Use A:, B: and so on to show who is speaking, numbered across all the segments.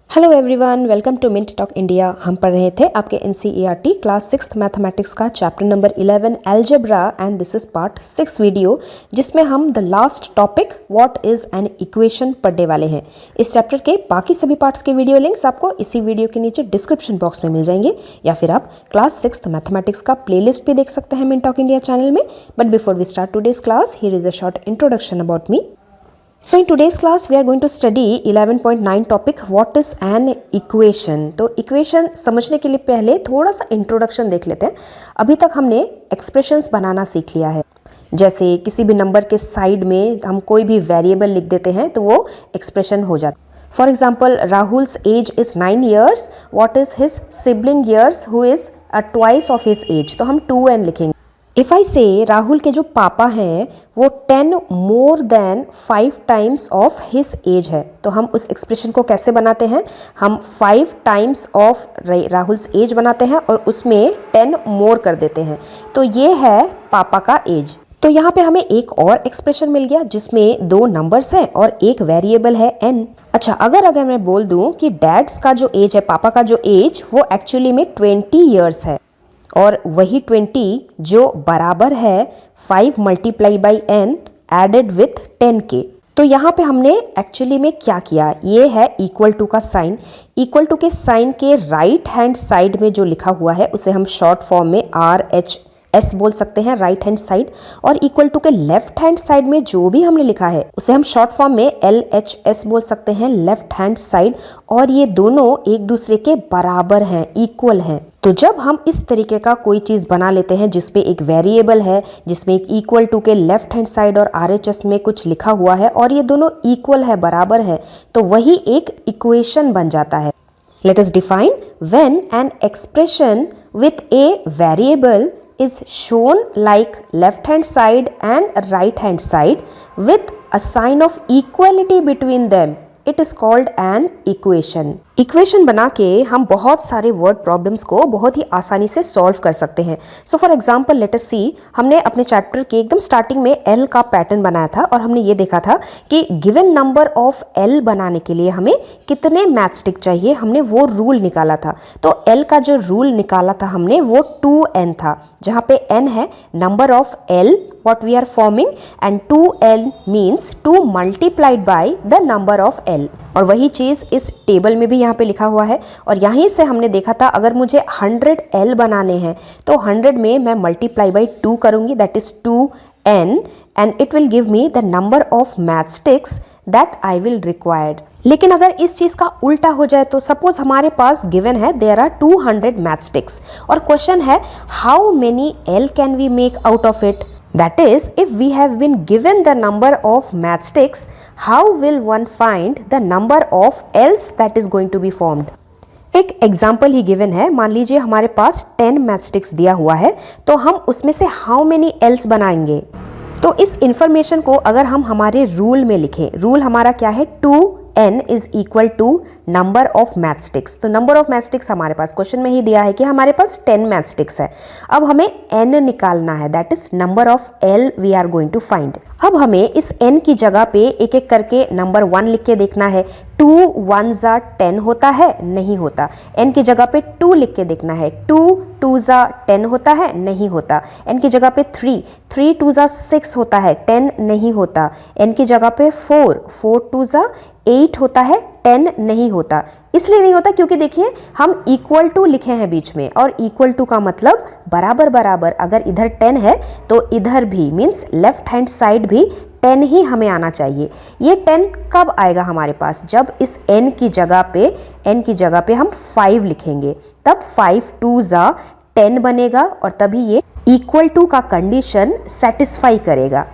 A: Hello everyone, welcome to Mint Talk India. हम पढ़ रहे थे आपके एनसीईआरटी क्लास 6 मैथमेटिक्स का chapter number 11 algebra and this is part 6 video, जिसमें हम the last topic what is an equation पढ़ने वाले हैं। इस चैप्टर के बाकी सभी पार्ट्स के वीडियो लिंक्स आपको इसी वीडियो के नीचे डिस्क्रिप्शन बॉक्स में मिल जाएंगे, या फिर आप क्लास 6 मैथमेटिक्स का प्लेलिस्ट भी देख सकते हैं मिंट टॉक इंडिया चैनल में। But before we start today's class, here is a short introduction about me. So in today's class we are going to study 11.9 topic what is an equation. तो equation समझने के लिए पहले थोड़ा सा introduction देख लेते हैं। अभी तक हमने एक्सप्रेशंस बनाना सीख लिया है। जैसे किसी भी नंबर के साइड में हम कोई भी वेरिएबल लिख देते हैं तो वो एक्सप्रेशन हो जाता है। For example, Rahul's age is 9 years, what is his sibling years who is twice of his age, तो हम 2n लिखेंगे। इफ़ आई से राहुल के जो पापा हैं वो 10 more than 5 times of his as है, तो हम उस एक्सप्रेशन को कैसे बनाते हैं? हम 5 times ऑफ राहुल्स एज बनाते हैं और उसमें 10 more कर देते हैं, तो ये है पापा का एज। तो यहाँ पे हमें एक और एक्सप्रेशन मिल गया जिसमें 2 नंबर्स हैं और एक वेरिएबल है n। अच्छा, अगर मैं बोल दूँ कि डैड्स का जो एज है, पापा का जो एज, वो एक्चुअली में 20 years है, और वही 20 जो बराबर है 5 multiply by n added with 10 के। तो यहाँ पे हमने एक्चुअली में क्या किया, ये है इक्वल टू का साइन। इक्वल टू के साइन के राइट हैंड साइड में जो लिखा हुआ है उसे हम शॉर्ट फॉर्म में RHS बोल सकते हैं, राइट हैंड साइड। और इक्वल टू के लेफ्ट हैंड साइड में जो भी हमने लिखा है उसे हम शॉर्ट फॉर्म में LHS बोल सकते हैं, लेफ्ट हैंड साइड। और ये दोनों एक दूसरे के बराबर हैं, इक्वल हैं। तो जब हम इस तरीके का कोई चीज़ बना लेते हैं जिसपे एक वेरिएबल है, जिसमें एक इक्वल टू के लेफ्ट हैंड साइड और RHS में कुछ लिखा हुआ है और ये दोनों इक्वल है, बराबर है, तो वही एक इक्वेशन बन जाता है। Let us define when an expression with a variable is shown like left hand side and right hand side with a sign of equality between them, it is called an equation. Equation बना के हम बहुत सारे word problems को बहुत ही आसानी से solve कर सकते हैं। So for example let us see, हमने अपने चैप्टर के एकदम स्टार्टिंग में एल का पैटर्न बनाया था और हमने ये देखा था कि गिवन नंबर ऑफ एल बनाने के लिए हमें कितने मैचस्टिक चाहिए, हमने वो रूल निकाला था। तो एल का जो रूल निकाला था हमने वो 2n था, जहाँ पे n है number of L what we are forming and 2n means 2 multiplied by the number of l। और वही चीज़ इस टेबल में भी यहाँ पे लिखा हुआ है। और यहीं से हमने देखा था अगर मुझे 100l बनाने हैं तो 100 में मैं मल्टीप्लाई बाई 2 करूँगी, that is 2n, and it will give me the number of matchsticks that I will required. लेकिन अगर इस चीज़ का उल्टा हो जाए तो सपोज हमारे पास गिवन है देयर आर 200 मैचस्टिक्स और क्वेश्चन है how many L can we make out of it. That is, if we have been given the number of matchsticks, how will one find the number of L's that is going to be formed? एक example ही given है, मान लीजिए हमारे पास 10 matchsticks दिया हुआ है, तो हम उसमें से हाउ मेनी L's बनाएंगे। तो इस इंफॉर्मेशन को अगर हम हमारे रूल में लिखें, रूल हमारा क्या है, 2n is equal to number of matchsticks. तो नंबर ऑफ मैचस्टिक्स हमारे पास क्वेश्चन में ही दिया है कि हमारे पास 10 मैचस्टिक्स है। अब हमें n निकालना है, that is number of l we are going to find. अब हमें इस n की जगह पे एक एक करके नंबर 1 लिख के देखना है। 2 1s 10 होता है, नहीं होता। n की जगह पे 2 लिख के देखना है। 2 2s 10 होता है, नहीं होता। n की जगह पे 3 2s 6 होता है, 10 नहीं होता। n की जगह पे 4 2s 8 होता है, 10 नहीं होता। इसलिए नहीं होता क्योंकि देखिए हम इक्वल टू लिखे हैं बीच में, और इक्वल टू का मतलब बराबर बराबर। अगर इधर 10 है तो इधर भी मीन्स लेफ्ट हैंड साइड भी 10 ही हमें आना चाहिए। ये 10 कब आएगा हमारे पास, जब इस n की जगह पे हम 5 लिखेंगे, तब 5 2s 10 बनेगा और तभी ये इक्वल टू का कंडीशन सेटिस्फाई करेगा।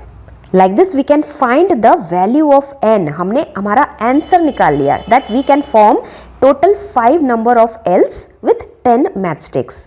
A: Like this we can find the value of n। हमने हमारा आंसर निकाल लिया, that we can form total 5 number of L's with 10 matchsticks।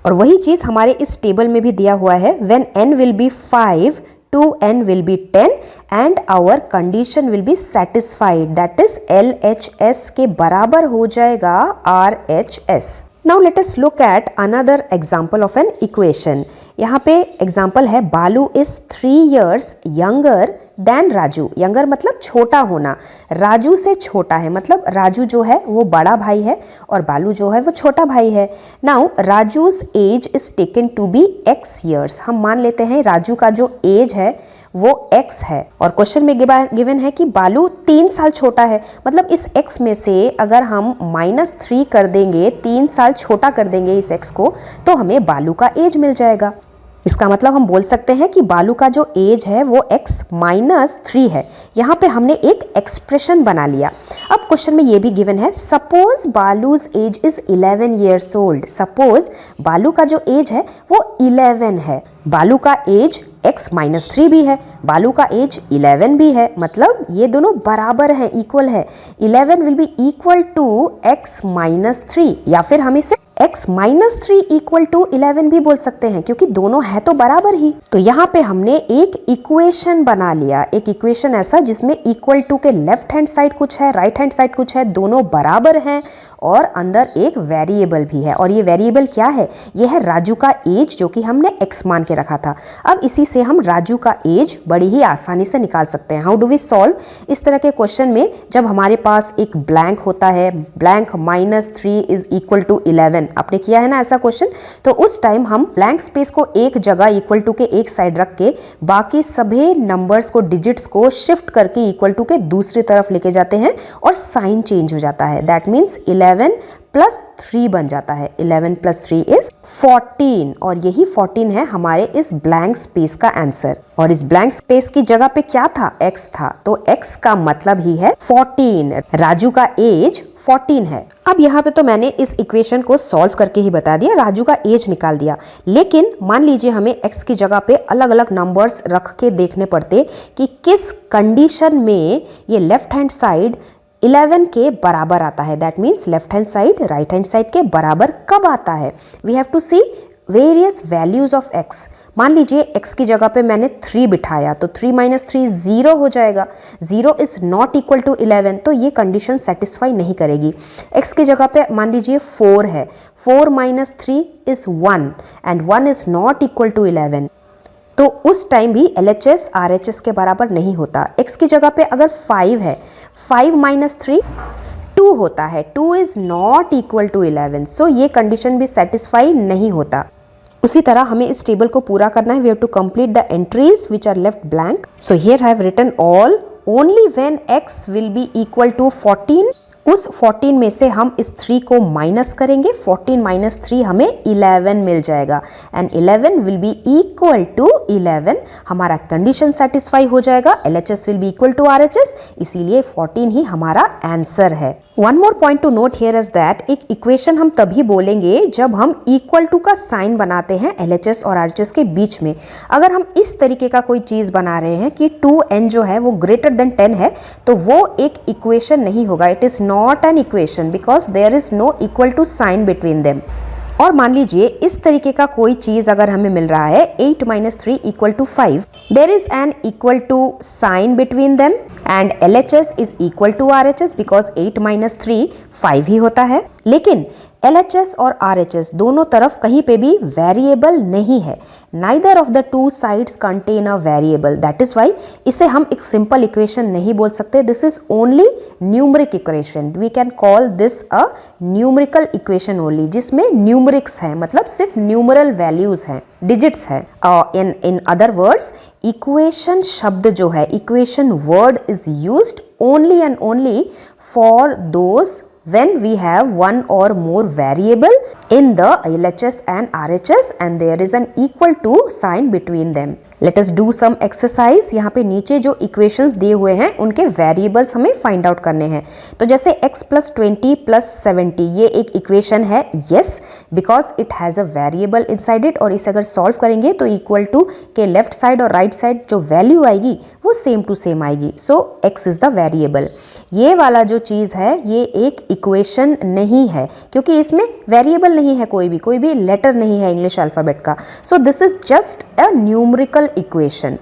A: और वही चीज़ हमारे इस टेबल में भी दिया हुआ है, when n will be 5 2n will be 10 and our condition will be satisfied, that is LHS के बराबर हो जाएगा RHS। Now let us look at another example of an equation। यहाँ पे एग्जाम्पल है Balu is 3 years younger than Raju, younger मतलब छोटा होना, राजू से छोटा है, मतलब राजू जो है वो बड़ा भाई है और बालू जो है वो छोटा भाई है। Now Raju's age is taken to be x years, हम मान लेते हैं राजू का जो एज है वो x है और क्वेश्चन में गिवन है कि बालू 3 साल छोटा है, मतलब इस x में से अगर हम -3 कर देंगे, 3 साल छोटा कर देंगे इस x को, तो हमें बालू का एज मिल जाएगा। इसका मतलब हम बोल सकते हैं कि बालू का जो एज है वो x -3 है। यहाँ पे हमने एक एक्सप्रेशन बना लिया। अब क्वेश्चन में ये भी गिवन है, suppose Balu's age is 11 years old, suppose Balu का जो एज है वो 11 है, बालू का एज x -3 भी है, बालू का एज 11 भी है, मतलब ये दोनों बराबर है, इक्वल है। 11 will be equal to x -3, या फिर हम इसे x -3 इक्वल टू 11 भी बोल सकते हैं, क्योंकि दोनों है तो बराबर ही। तो यहाँ पे हमने एक इक्वेशन बना लिया, एक इक्वेशन ऐसा जिसमें इक्वल टू के लेफ्ट हैंड साइड कुछ है, राइट हैंड साइड कुछ है, दोनों बराबर हैं और अंदर एक वेरिएबल भी है। और ये वेरिएबल क्या है? ये है राजू का एज, जो कि हमने x मान के रखा था। अब इसी से हम राजू का एज बड़ी ही आसानी से निकाल सकते हैं। How do we solve? इस तरह के क्वेश्चन में जब हमारे पास एक ब्लैंक होता है, ब्लैंक -3 इज इक्वल टू 11, आपने किया है ना ऐसा क्वेश्चन, तो उस टाइम हम ब्लैंक स्पेस को एक जगह इक्वल टू के एक साइड रख के बाकी सभी नंबर्स को, डिजिट्स को शिफ्ट करके इक्वल टू के दूसरी तरफ लेके जाते हैं और साइन चेंज हो जाता है। दैट मीन्स 11 + 3 बन जाता है। 11 + 3 इज 14 और यही 14 है हमारे इस ब्लैंक स्पेस का आंसर। और इस ब्लैंक स्पेस की जगह पे क्या था? x था, तो x का मतलब ही है 14। राजू का एज 14 है। अब यहाँ पे तो मैंने इस इक्वेशन को सॉल्व करके ही बता दिया, राजू का एज निकाल दिया। लेकिन मान लीजिए हमें x की जगह पे अलग अलग नंबर्स रख के देखने पड़ते कि किस कंडीशन में ये लेफ्ट हैंड साइड 11 के बराबर आता है। That means left hand side right hand side के बराबर कब आता है? We have to see various values of x। मान लीजिए x की जगह पे मैंने 3 बिठाया, तो 3 - 3 0 हो जाएगा। 0 इज नॉट इक्वल टू 11, तो ये कंडीशन सेटिस्फाई नहीं करेगी। x की जगह पे मान लीजिए 4 है, 4 - 3 is 1 and 1 is not equal to 11, तो उस टाइम भी LHS RHS के बराबर नहीं होता। x की जगह पे अगर 5 है, 5 - 3 2 होता है, 2 इज नॉट इक्वल टू 11, सो ये कंडीशन भी सेटिस्फाई नहीं होता। उसी तरह हमें इस टेबल को पूरा करना है। We have to complete the entries which are left blank. So here I have written all only when x will be equal to 14। उस 14 में से हम इस 3 को माइनस करेंगे, 14 - 3 हमें 11 मिल जाएगा and 11 will be equal to 11। हमारा कंडीशन सेटिस्फाई हो जाएगा, LHS will be equal to RHS, इसीलिए 14 ही हमारा आंसर है। One more point to note here is that एक इक्वेशन हम तभी बोलेंगे जब हम इक्वल टू का साइन बनाते हैं LHS और RHS के बीच में। अगर हम इस तरीके का कोई चीज़ बना रहे हैं कि 2n जो है वो ग्रेटर देन 10 है, तो वो एक इक्वेशन नहीं होगा। It is not an equation because there is no equal to sign between them. और मान लीजिए इस तरीके का कोई चीज अगर हमें मिल रहा है 8 - 3 = 5, there is an equal to sign between them and LHS is equal to RHS because 8 - 3 5 ही होता है। लेकिन LHS और RHS दोनों तरफ कहीं पे भी वेरिएबल नहीं है। Neither of the two sides contain a variable, that is why इसे हम एक सिंपल इक्वेशन नहीं बोल सकते। This is only numeric equation. We can call this a numerical equation only, जिसमें न्यूमरिक्स है, मतलब सिर्फ न्यूमरल वैल्यूज हैं, डिजिट्स है। इन अदर वर्ड्स, इक्वेशन शब्द जो है, equation word is used only and only for those when we have one or more variable in the LHS and RHS and there is an equal to sign between them. Let us do some exercise. यहाँ पे नीचे जो equations दिए हुए हैं उनके variables हमें find out करने हैं। तो जैसे x + 20 + 70 ये एक equation है, yes, because it has a variable inside it, और इसे अगर solve करेंगे तो equal to के left side और right side जो value आएगी वो same to same आएगी। So x is the variable. ये वाला जो चीज़ है ये एक इक्वेशन नहीं है, क्योंकि इसमें वेरिएबल नहीं है, कोई भी लेटर नहीं है इंग्लिश अल्फ़ाबेट का। So this is just a numerical equation.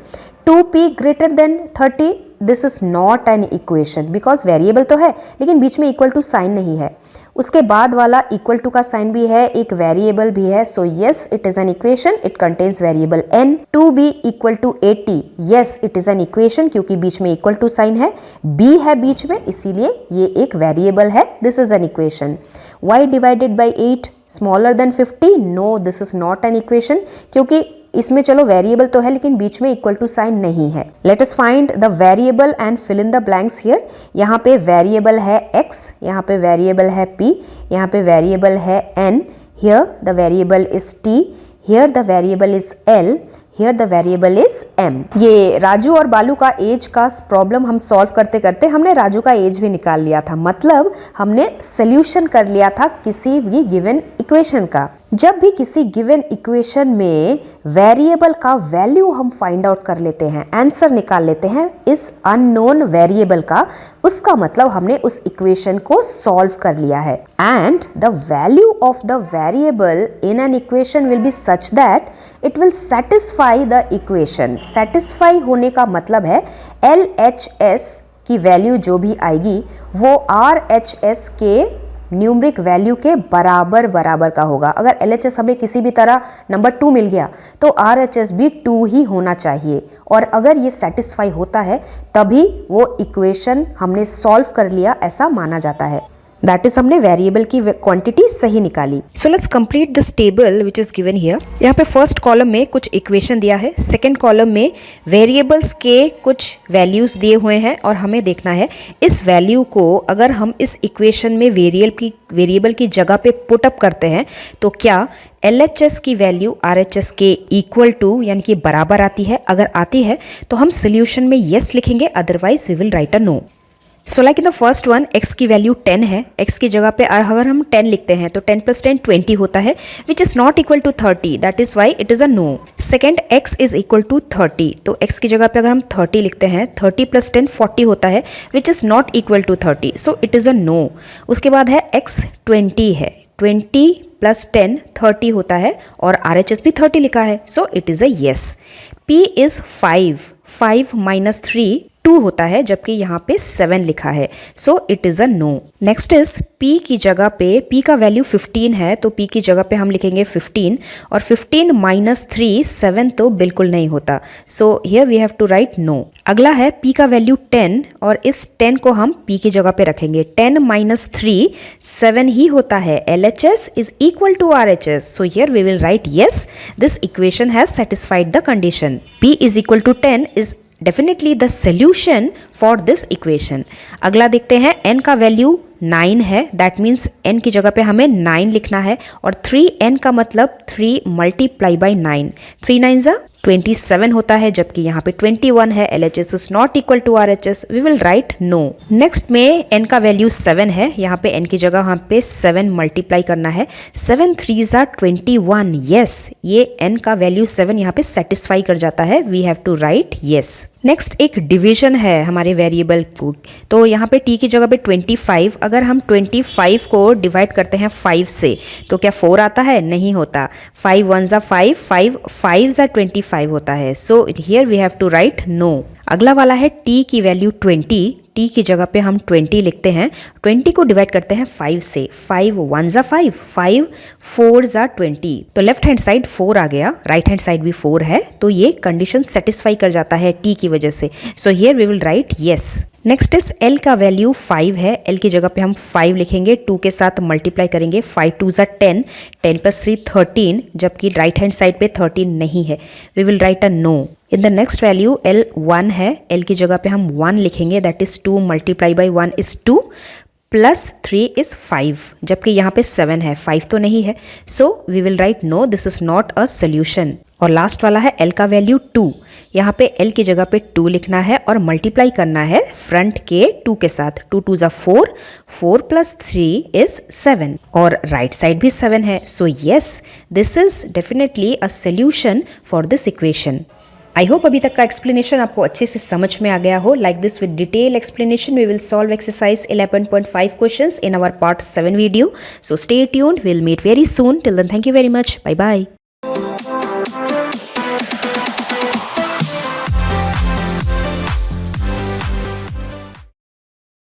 A: 2p greater than 30, this is not an equation because variable तो है लेकिन बीच में इक्वल टू साइन नहीं है। उसके बाद वाला इक्वल टू का साइन भी है, एक वेरिएबल भी है, so yes it is an equation, it contains variable n। 2b equal to 80, yes it is an equation क्योंकि बीच में इक्वल टू साइन है, b है बीच में इसीलिए ये एक वेरिएबल है, this is an equation. y divided by 8 smaller than 50, no this is not an equation क्योंकि इसमें चलो वेरिएबल तो है लेकिन बीच में इक्वल टू साइन नहीं है। Let us find the variable and fill in the blanks here. यहाँ पे वेरिएबल है x, यहाँ पे वेरिएबल है p, यहाँ पे वेरिएबल है n, here the variable is t, here the variable is l, here the variable is m। ये राजू और बालू का एज का प्रॉब्लम हम सॉल्व करते करते हमने राजू का एज भी निकाल लिया था, मतलब हमने सोल्यूशन कर लिया था किसी भी गिवन इक्वेशन का। जब भी किसी गिवन इक्वेशन में वेरिएबल का वैल्यू हम फाइंड आउट कर लेते हैं, आंसर निकाल लेते हैं इस अननोन वेरिएबल का, उसका मतलब हमने उस इक्वेशन को सॉल्व कर लिया है। And the value of the variable in an equation will be such that it will satisfy the equation. Satisfy होने का मतलब है LHS की वैल्यू जो भी आएगी वो RHS के न्यूमरिक वैल्यू के बराबर का होगा। अगर LHS हमें किसी भी तरह नंबर 2 मिल गया तो RHS भी 2 ही होना चाहिए, और अगर ये सेटिस्फाई होता है तभी वो इक्वेशन हमने सॉल्व कर लिया ऐसा माना जाता है। दैट इज हमने वेरिएबल की क्वांटिटी सही निकाली। So let's complete this table which is given here. यहाँ पे फर्स्ट कॉलम में कुछ इक्वेशन दिया है, सेकंड कॉलम में वेरिएबल्स के कुछ वैल्यूज दिए हुए हैं और हमें देखना है इस वैल्यू को अगर हम इस इक्वेशन में वेरिएबल की जगह पे पुट अप करते हैं तो क्या LHS की वैल्यू RHS के इक्वल टू यानी कि बराबर आती है। अगर आती है तो हम सोल्यूशन में येस लिखेंगे, otherwise we will write a no. So like in the first one x की वैल्यू 10 है, x की जगह पे अगर हम 10 लिखते हैं तो 10 + 10 20 होता है, which is not equal to 30, that is why it is a no. Second x is equal to 30, तो x की जगह पे अगर हम 30 लिखते हैं 30 + 10 40 होता है, which is not equal to 30, so it is a no. उसके बाद है x 20 है, 20 + 10 30 होता है और RHS भी 30 लिखा है, so it is a yes. p is 5, 5 - 3 2 होता है जबकि यहाँ पे 7 लिखा है, so it is a no. Next is p की जगह पे, p का वैल्यू 15 है तो p की जगह पे हम लिखेंगे 15, और 15 - 3 7 तो बिल्कुल नहीं होता, so here we have to write no. अगला है p का वैल्यू 10 और इस 10 को हम p की जगह पे रखेंगे। 10 - 3 7 ही होता है, LHS is equal to RHS, so here we will write yes, this equation has satisfied the condition. p is equal to 10 is definitely the solution for this equation. अगला देखते हैं n का वैल्यू 9 है, दैट मीन्स n की जगह पे हमें 9 लिखना है, और 3n का मतलब 3 × 9, 3 9 27 होता है जबकि यहाँ पे 21 है, LHS is not equal to RHS, we will write no. Next में n का वैल्यू 7 है, यहाँ पे n की जगह यहाँ पे 7 मल्टीप्लाई करना है, 7 3 21, यस ये n का वैल्यू 7 यहाँ पे सेटिस्फाई कर जाता है, we have to write yes. Next एक डिवीजन है हमारे वेरिएबल को, तो यहाँ पे t की जगह पे 25, अगर हम 25 को डिवाइड करते हैं 5 से तो क्या 4 आता है? नहीं होता, 5 1 5, 5 5 25 होता है, so here we have to write no. अगला वाला है t की वैल्यू 20, t की जगह पे हम 20 लिखते हैं, 20 को डिवाइड करते हैं 5 से, 5 1 5, 5 4 20, तो लेफ्ट हैंड साइड 4 आ गया, राइट हैंड साइड भी 4 है, तो ये कंडीशन सेटिस्फाई कर जाता है t की वजह से, so here we will write yes. Next is l का वैल्यू 5 है, l की जगह पे हम 5 लिखेंगे, 2 के साथ मल्टीप्लाई करेंगे, 5 2 10, 10 + 3 13, जबकि राइट हैंड साइड पे 13 नहीं है, we will write a no. In the next value l 1 है, l की जगह पे हम 1 लिखेंगे, दैट इज 2 × 1 इज 2 + 3 इज 5, जबकि यहाँ पे 7 है, 5 तो नहीं है, so we will write no, this is not a solution. और लास्ट वाला है l का वैल्यू 2, यहाँ पे l की जगह पे 2 लिखना है और मल्टीप्लाई करना है फ्रंट के 2 के साथ, 2 2 4, 4 + 3 इज 7, और राइट साइड भी 7 है, so yes this is definitely a solution for this equation. I hope अभी तक का एक्सप्लेनेशन आपको अच्छे से समझ में आ गया हो। Like this with detail explanation we will solve exercise 11.5 questions in our part 7 video. So stay tuned. We'll meet very soon. Till then, thank you very much. Bye bye.